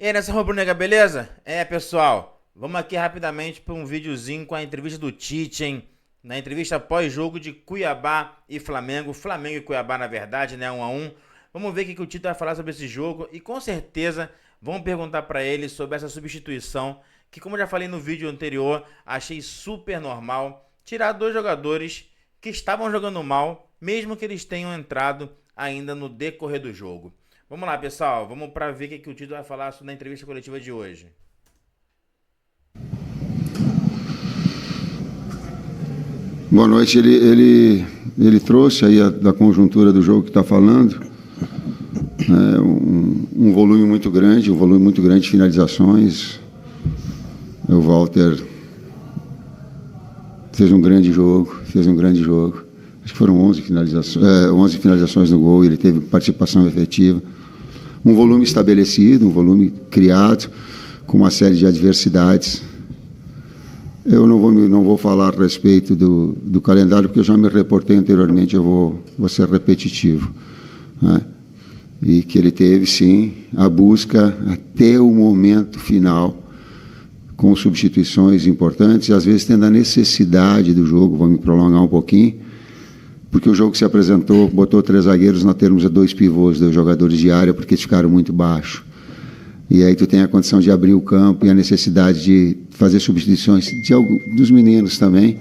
E aí, nessa rubro-negra, beleza? Pessoal, vamos aqui rapidamente para um videozinho com a entrevista do Tite, hein? Na entrevista pós-jogo de Cuiabá e Flamengo. Flamengo e Cuiabá, na verdade, né? 1-1. Vamos ver o que o Tite vai falar sobre esse jogo e com certeza vamos perguntar para ele sobre essa substituição que, como eu já falei no vídeo anterior, achei super normal tirar dois jogadores que estavam jogando mal, mesmo que eles tenham entrado ainda no decorrer do jogo. Vamos lá, pessoal, vamos para ver o que o Tito vai falar na entrevista coletiva de hoje. Boa noite. Ele trouxe aí da conjuntura do jogo que está falando, um volume muito grande, de finalizações. O Walter fez um grande jogo. Acho que foram 11 finalizações no gol, ele teve participação efetiva. Um volume estabelecido, um volume criado, com uma série de adversidades. Eu não vou falar a respeito do calendário, porque eu já me reportei anteriormente, eu vou ser repetitivo, né? E que ele teve, sim, a busca até o momento final, com substituições importantes, e às vezes tendo a necessidade do jogo, vou me prolongar um pouquinho, porque o jogo se apresentou, botou 3 zagueiros, nós temos 2 pivôs, 2 jogadores de área, porque eles ficaram muito baixos. E aí tu tem a condição de abrir o campo e a necessidade de fazer substituições dos meninos também,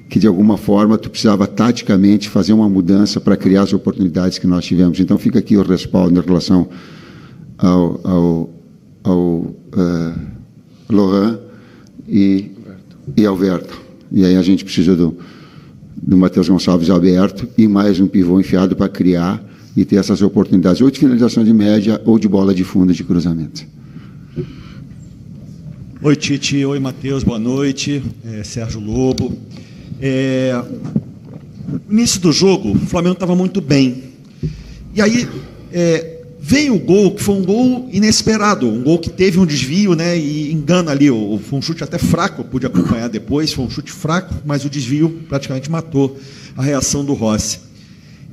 que de alguma forma tu precisava taticamente fazer uma mudança para criar as oportunidades que nós tivemos. Então fica aqui o respaldo em relação ao Lohan e ao Verto. E aí a gente precisa do Matheus Gonçalves aberto e mais um pivô enfiado para criar e ter essas oportunidades, ou de finalização de média ou de bola de fundo de cruzamento. Oi, Tite. Oi, Matheus. Boa noite. Sérgio Lobo. No início do jogo, o Flamengo estava muito bem. E aí veio o gol, que foi um gol inesperado, um gol que teve um desvio, né, e engana ali. Foi um chute até fraco, eu pude acompanhar depois, foi um chute fraco, mas o desvio praticamente matou a reação do Rossi.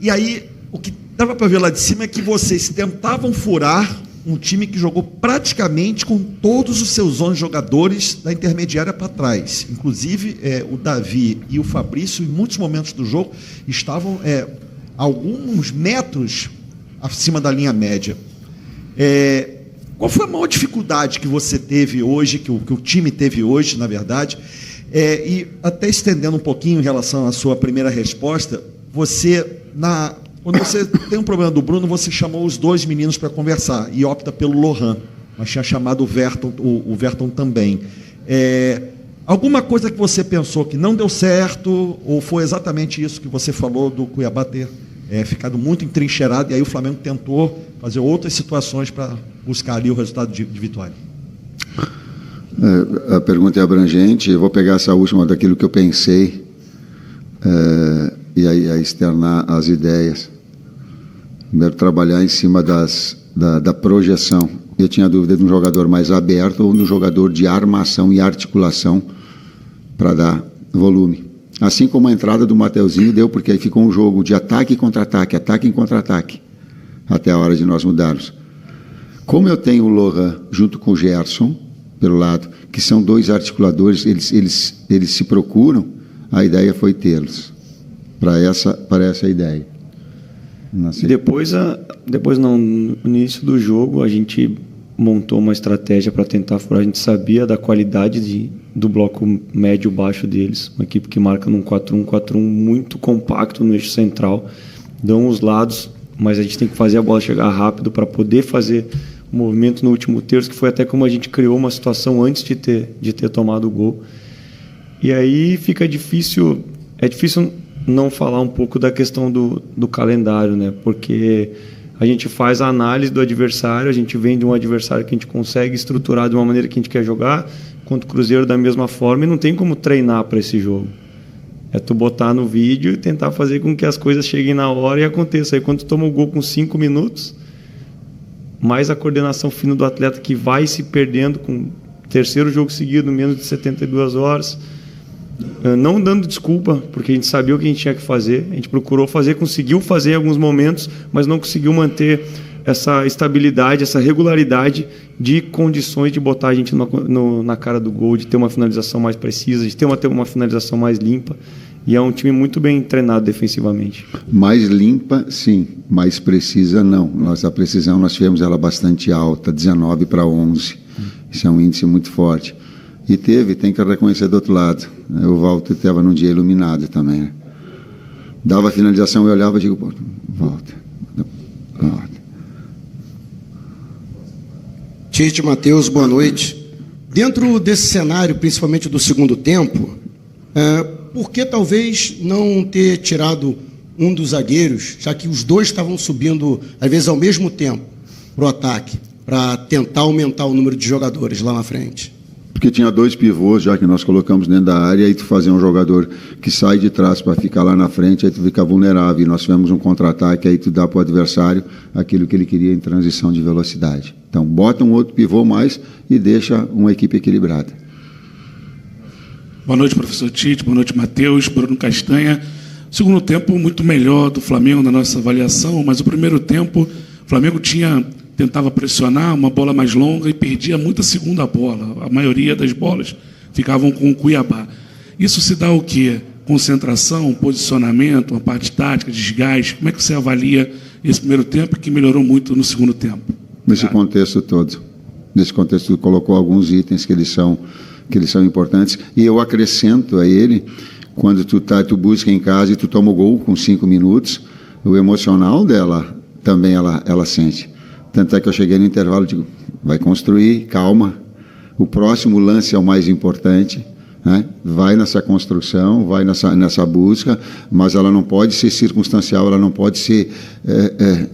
E aí, o que dava para ver lá de cima é que vocês tentavam furar um time que jogou praticamente com todos os seus 11 jogadores da intermediária para trás. Inclusive, o Davi e o Fabrício, em muitos momentos do jogo, estavam alguns metros acima da linha média. Qual foi a maior dificuldade que você teve hoje, que o time teve hoje, na verdade? E até estendendo um pouquinho em relação à sua primeira resposta, quando você tem um problema do Bruno, você chamou os 2 meninos para conversar e opta pelo Lohan, mas tinha chamado o Verton também. Alguma coisa que você pensou que não deu certo, ou foi exatamente isso que você falou do Cuiabá ter ficado muito entrincheirado, e aí o Flamengo tentou fazer outras situações para buscar ali o resultado de vitória? A pergunta é abrangente, eu vou pegar essa última daquilo que eu pensei, e aí a externar as ideias. Primeiro, trabalhar em cima da projeção. Eu tinha dúvida de um jogador mais aberto ou de um jogador de armação e articulação para dar volume. Assim como a entrada do Mateuzinho deu, porque aí ficou um jogo de ataque e contra-ataque, ataque e contra-ataque, até a hora de nós mudarmos. Como eu tenho o Lohan junto com o Gerson, pelo lado, que são 2 articuladores, eles se procuram, a ideia foi tê-los para essa ideia. Depois no início do jogo, a gente montou uma estratégia para tentar furar. A gente sabia da qualidade do bloco médio-baixo deles, uma equipe que marca num 4-1-4-1 muito compacto no eixo central, dão os lados, mas a gente tem que fazer a bola chegar rápido para poder fazer o movimento no último terço, que foi até como a gente criou uma situação antes de ter tomado o gol. E aí fica difícil, não falar um pouco da questão do calendário, né? Porque a gente faz a análise do adversário, a gente vem de um adversário que a gente consegue estruturar de uma maneira que a gente quer jogar, contra o Cruzeiro da mesma forma, e não tem como treinar para esse jogo. É tu botar no vídeo e tentar fazer com que as coisas cheguem na hora e aconteça. Aí quando tu toma o gol com 5 minutos, mais a coordenação fina do atleta que vai se perdendo com o 3º jogo seguido, menos de 72 horas, não dando desculpa, porque a gente sabia o que a gente tinha que fazer, a gente procurou fazer, conseguiu fazer em alguns momentos, mas não conseguiu manter essa estabilidade, essa regularidade de condições de botar a gente na cara do gol, de ter uma finalização mais precisa, de ter uma finalização mais limpa. E é um time muito bem treinado defensivamente. Mais limpa, sim. Mais precisa, não. A precisão, nós tivemos ela bastante alta, 19-11. Isso é um índice muito forte. E tem que reconhecer do outro lado. O Walter estava num dia iluminado também. Né? Dava a finalização, eu olhava e digo, Walter. Tite, Matheus, boa noite. Dentro desse cenário, principalmente do segundo tempo, por que talvez não ter tirado um dos zagueiros, já que os dois estavam subindo, às vezes, ao mesmo tempo, para o ataque, para tentar aumentar o número de jogadores lá na frente? Porque tinha 2 pivôs, já que nós colocamos dentro da área, e tu fazia um jogador que sai de trás para ficar lá na frente, aí tu fica vulnerável. E nós tivemos um contra-ataque, aí tu dá para o adversário aquilo que ele queria em transição de velocidade. Então, bota um outro pivô mais e deixa uma equipe equilibrada. Boa noite, professor Tite. Boa noite, Matheus. Bruno Castanha. Segundo tempo muito melhor do Flamengo na nossa avaliação, mas o primeiro tempo o Flamengo tentava pressionar uma bola mais longa e perdia muita segunda bola. A maioria das bolas ficavam com o Cuiabá. Isso se dá o quê? Concentração, posicionamento, uma parte tática, desgaste. Como é que você avalia esse primeiro tempo que melhorou muito no segundo tempo? Nesse contexto todo. Nesse contexto, colocou alguns itens que eles são importantes. E eu acrescento a ele, quando tu busca em casa e tu toma o gol com 5 minutos, o emocional dela também ela sente. Tanto é que eu cheguei no intervalo e digo, vai construir, calma, o próximo lance é o mais importante, né? Vai nessa construção, vai nessa busca, mas ela não pode ser circunstancial, ela não pode ser,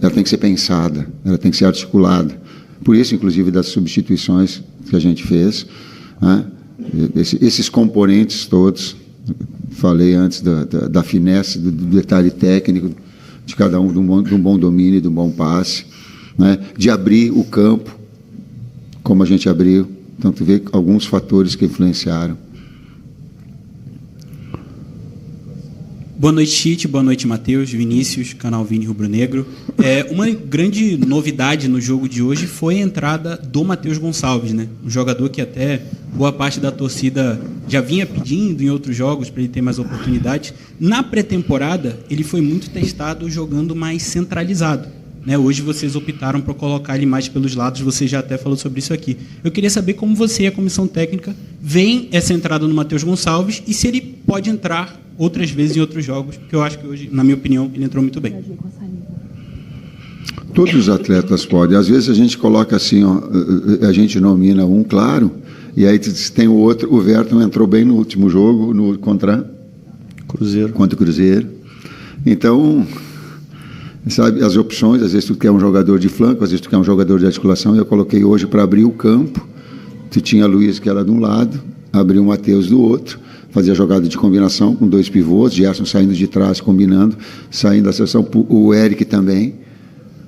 ela tem que ser pensada, ela tem que ser articulada. Por isso, inclusive, das substituições que a gente fez, né? Esses componentes todos, falei antes da finesse, do detalhe técnico, de cada um, de um bom domínio, de um bom passe, né? De abrir o campo, como a gente abriu. Então, tu vê alguns fatores que influenciaram. Boa noite, Tite. Boa noite, Matheus, Vinícius, canal Vini Rubro Negro. Uma grande novidade no jogo de hoje foi a entrada do Matheus Gonçalves, né? Um jogador que até boa parte da torcida já vinha pedindo em outros jogos para ele ter mais oportunidades. Na pré-temporada, ele foi muito testado jogando mais centralizado, né? Hoje vocês optaram por colocar ele mais pelos lados, você já até falou sobre isso aqui. Eu queria saber como você e a comissão técnica veem essa entrada no Matheus Gonçalves e se ele pode entrar outras vezes em outros jogos, porque eu acho que hoje, na minha opinião, ele entrou muito bem. Todos os atletas podem. Às vezes a gente coloca assim, a gente nomina um, claro, e aí tem o outro. O Verton entrou bem no último jogo contra o Cruzeiro. Então, sabe, as opções, às vezes tu quer um jogador de flanco, às vezes tu quer um jogador de articulação, e eu coloquei hoje para abrir o campo. Tu tinha Luiz, que era de um lado, abriu o Matheus do outro, fazia jogada de combinação com 2 pivôs, Gerson saindo de trás, combinando, saindo da seção, o Eric também,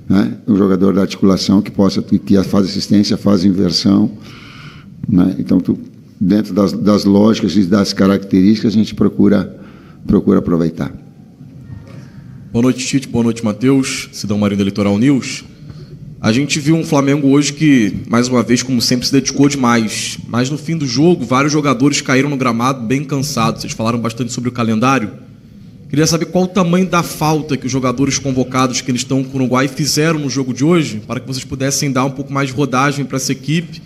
né? Um jogador da articulação que faz assistência, faz inversão, né? Então, dentro das lógicas e das características, a gente procura aproveitar. Boa noite, Tite. Boa noite, Matheus. Cidão Marinho da Litoral News. A gente viu um Flamengo hoje que, mais uma vez, como sempre, se dedicou demais. Mas no fim do jogo, vários jogadores caíram no gramado bem cansados. Vocês falaram bastante sobre o calendário. Queria saber qual o tamanho da falta que os jogadores convocados que eles estão com o Uruguai fizeram no jogo de hoje, para que vocês pudessem dar um pouco mais de rodagem para essa equipe,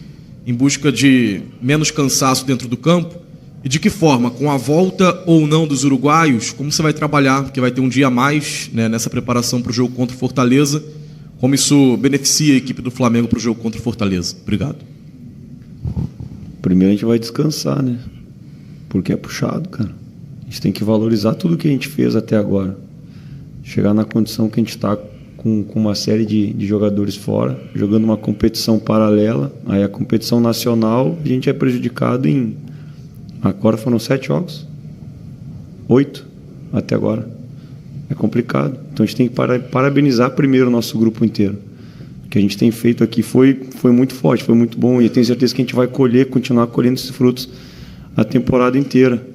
em busca de menos cansaço dentro do campo. E de que forma, com a volta ou não dos uruguaios, como você vai trabalhar, porque vai ter um dia a mais, né, nessa preparação para o jogo contra o Fortaleza, como isso beneficia a equipe do Flamengo para o jogo contra o Fortaleza? Obrigado. Primeiro a gente vai descansar, né? Porque é puxado, cara. A gente tem que valorizar tudo que a gente fez até agora. Chegar na condição que a gente está com uma série de jogadores fora, jogando uma competição paralela, aí a competição nacional, a gente é prejudicado em... Agora foram 7 jogos. 8 até agora. É complicado. Então a gente tem que parabenizar primeiro o nosso grupo inteiro. O que a gente tem feito aqui foi muito forte, foi muito bom. E eu tenho certeza que a gente vai continuar colhendo esses frutos a temporada inteira.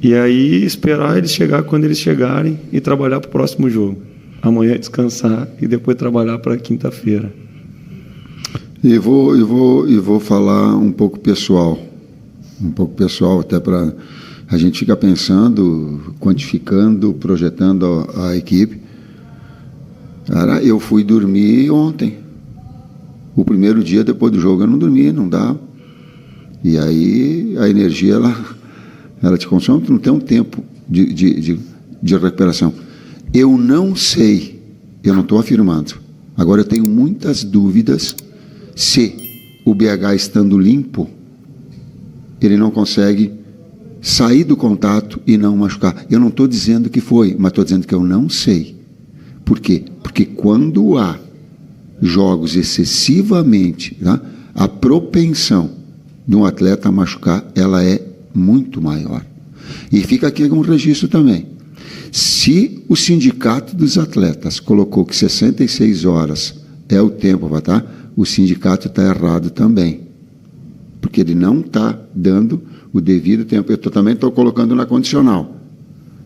E aí esperar eles chegar quando eles chegarem e trabalhar para o próximo jogo. amanhã descansar e depois trabalhar para quinta-feira. E vou falar um pouco pessoal, até para a gente ficar pensando, quantificando, projetando a equipe. Cara, eu fui dormir ontem. O primeiro dia depois do jogo eu não dormi, não dá. E aí a energia ela te consome, tu não tem um tempo de recuperação. Eu não sei, eu não estou afirmando. Agora eu tenho muitas dúvidas se o BH estando limpo, ele não consegue sair do contato e não machucar. Eu não estou dizendo que foi, mas estou dizendo que eu não sei. Por quê? Porque quando há jogos excessivamente, tá, a propensão de um atleta a machucar, ela é muito maior. E fica aqui um registro também. Se o sindicato dos atletas colocou que 66 horas é o tempo para estar, o sindicato está errado também. Porque ele não está dando o devido tempo. Eu também estou colocando na condicional.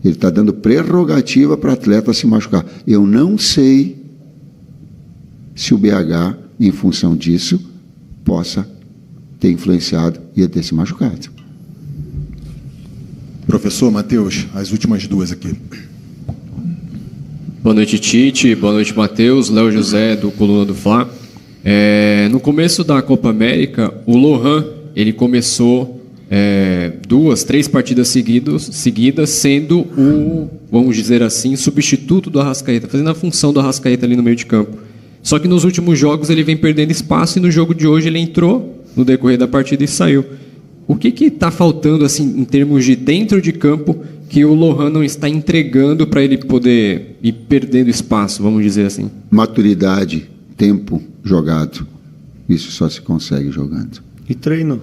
Ele está dando prerrogativa para o atleta se machucar. Eu não sei se o BH, em função disso, possa ter influenciado e ter se machucado. Professor Matheus, as últimas duas aqui. Boa noite, Tite. Boa noite, Matheus. Léo José, do Coluna do Fla. No começo da Copa América, o Lohan, ele começou 2, 3 partidas seguidas, sendo o, vamos dizer assim, substituto do Arrascaeta, fazendo a função do Arrascaeta ali no meio de campo. Só que nos últimos jogos ele vem perdendo espaço e no jogo de hoje ele entrou no decorrer da partida e saiu. O que está faltando, assim, em termos de dentro de campo, que o Lohan não está entregando para ele poder ir perdendo espaço, vamos dizer assim? Maturidade, tempo jogado. Isso só se consegue jogando. E treino.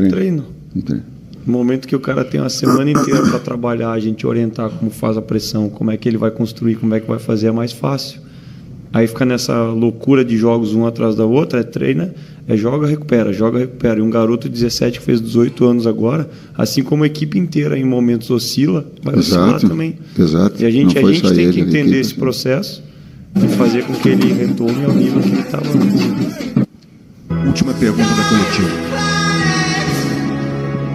Treino. No momento que o cara tem uma semana inteira para trabalhar, a gente orientar como faz a pressão, como é que ele vai construir, como é que vai fazer, é mais fácil. Aí fica nessa loucura de jogos um atrás da outra, treina, joga, recupera. E um garoto de 17 que fez 18 anos agora, assim como a equipe inteira em momentos oscila, vai oscilar também. Exato. E a gente tem que entender esse processo e fazer com que ele retorne ao nível que ele estava antes. Última pergunta da coletiva.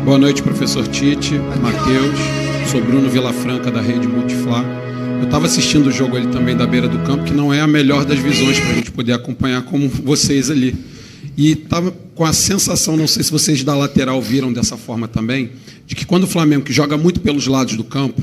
Boa noite, professor Tite, Matheus. Sou Bruno Vilafranca, da Rede Multiflá. Eu estava assistindo o jogo ali também da beira do campo, que não é a melhor das visões para a gente poder acompanhar como vocês ali. E estava com a sensação, não sei se vocês da lateral viram dessa forma também, de que quando o Flamengo, que joga muito pelos lados do campo,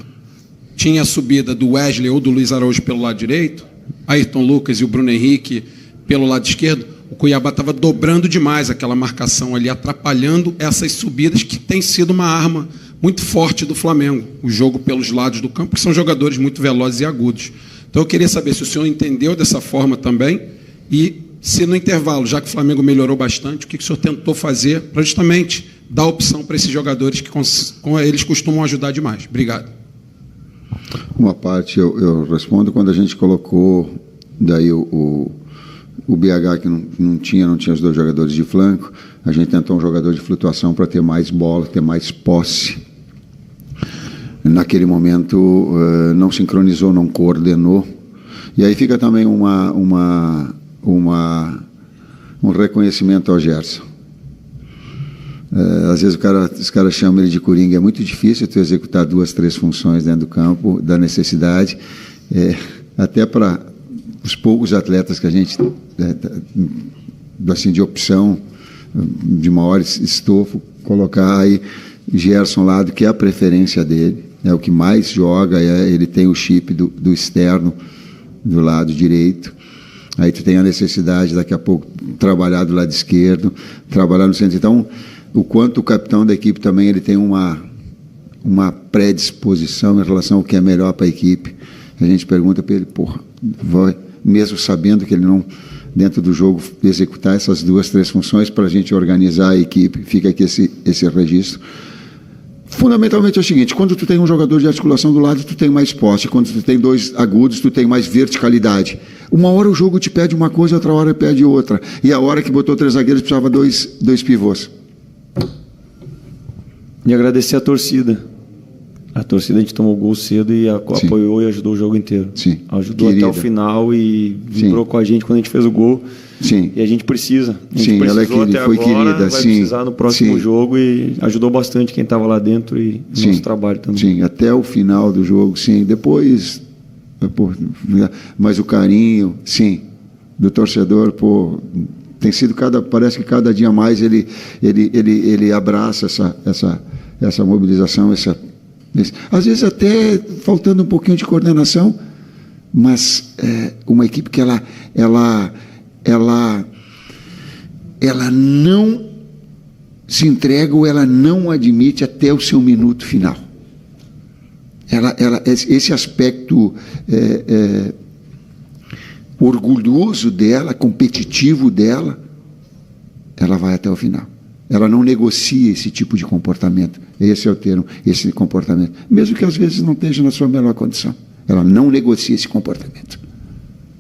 tinha a subida do Wesley ou do Luiz Araújo pelo lado direito, Ayrton Lucas e o Bruno Henrique pelo lado esquerdo, o Cuiabá estava dobrando demais aquela marcação ali, atrapalhando essas subidas que tem sido uma arma muito forte do Flamengo, o jogo pelos lados do campo, que são jogadores muito velozes e agudos. Então eu queria saber se o senhor entendeu dessa forma também e se no intervalo, já que o Flamengo melhorou bastante, o que o senhor tentou fazer para justamente dar opção para esses jogadores que eles costumam ajudar demais. Obrigado. Uma parte eu respondo quando a gente colocou daí o BH que não tinha os dois jogadores de flanco, a gente tentou um jogador de flutuação para ter mais bola, ter mais posse. Naquele momento não sincronizou, não coordenou. E aí fica também um reconhecimento ao Gerson. Às vezes os caras chamam ele de coringa, é muito difícil tu executar 2, 3 funções dentro do campo, da necessidade, até para os poucos atletas que a gente, assim, de opção, de maior estofo, colocar aí Gerson lado, que é a preferência dele, é o que mais joga, ele tem o chip do externo, do lado direito. Aí tu tem a necessidade, daqui a pouco, trabalhar do lado esquerdo, trabalhar no centro. Então, o quanto o capitão da equipe também ele tem uma predisposição em relação ao que é melhor para a equipe. A gente pergunta para ele, vai, mesmo sabendo que ele não, dentro do jogo, executar essas 2, 3 funções para a gente organizar a equipe, fica aqui esse registro. Fundamentalmente é o seguinte, quando tu tem um jogador de articulação do lado, tu tem mais posse, quando tu tem 2 agudos, tu tem mais verticalidade. Uma hora o jogo te pede uma coisa, outra hora pede outra. E a hora que botou 3 zagueiros, precisava 2 pivôs. E agradecer a torcida, A torcida, a gente tomou gol cedo e apoiou e ajudou o jogo inteiro. Sim. Ajudou Querida. até o final e vibrou com a gente quando a gente fez o gol. Sim. E a gente precisa. A gente Sim, ela precisou até foi agora, querida. vai Sim. precisar no próximo Sim. jogo e ajudou bastante quem estava lá dentro e o nosso trabalho também. Sim, até o final do jogo, sim. Depois, mas o carinho, sim, do torcedor, pô, tem sido parece que cada dia mais ele abraça essa mobilização, às vezes até faltando um pouquinho de coordenação, mas uma equipe que ela não se entrega ou ela não admite até o seu minuto final. Esse aspecto orgulhoso dela, competitivo dela, ela vai até o final. Ela não negocia esse tipo de comportamento. Esse é o termo, esse comportamento. Mesmo que às vezes não esteja na sua melhor condição. Ela não negocia esse comportamento.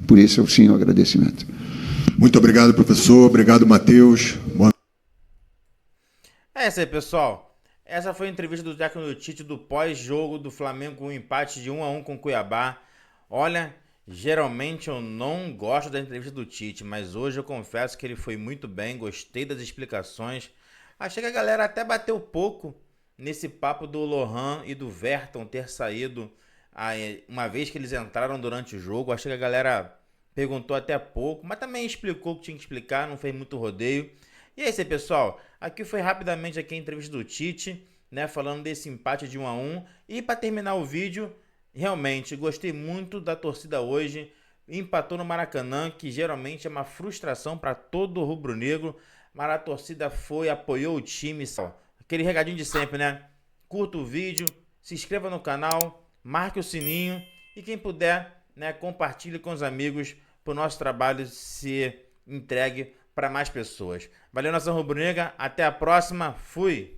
Por isso, sim, o agradecimento. Muito obrigado, professor. Obrigado, Matheus. É isso aí, pessoal. Essa foi a entrevista do técnico Tite do pós-jogo do Flamengo com um empate de 1-1 com o Cuiabá. Olha, geralmente eu não gosto da entrevista do Tite, mas hoje eu confesso que ele foi muito bem, gostei das explicações. Achei que a galera até bateu pouco nesse papo do Lohan e do Verton ter saído uma vez que eles entraram durante o jogo. Achei que a galera perguntou até pouco, mas também explicou o que tinha que explicar, não fez muito rodeio. E é isso aí, pessoal. Aqui foi rapidamente aqui a entrevista do Tite, né, falando desse empate de 1-1. E para terminar o vídeo, realmente gostei muito da torcida hoje. Empatou no Maracanã, que geralmente é uma frustração para todo rubro-negro, mas a torcida foi, apoiou o time. Aquele recadinho de sempre, né? Curta o vídeo, se inscreva no canal, marque o sininho e quem puder, né, compartilhe com os amigos para o nosso trabalho ser entregue para mais pessoas. Valeu, nação rubro-negra. Até a próxima. Fui!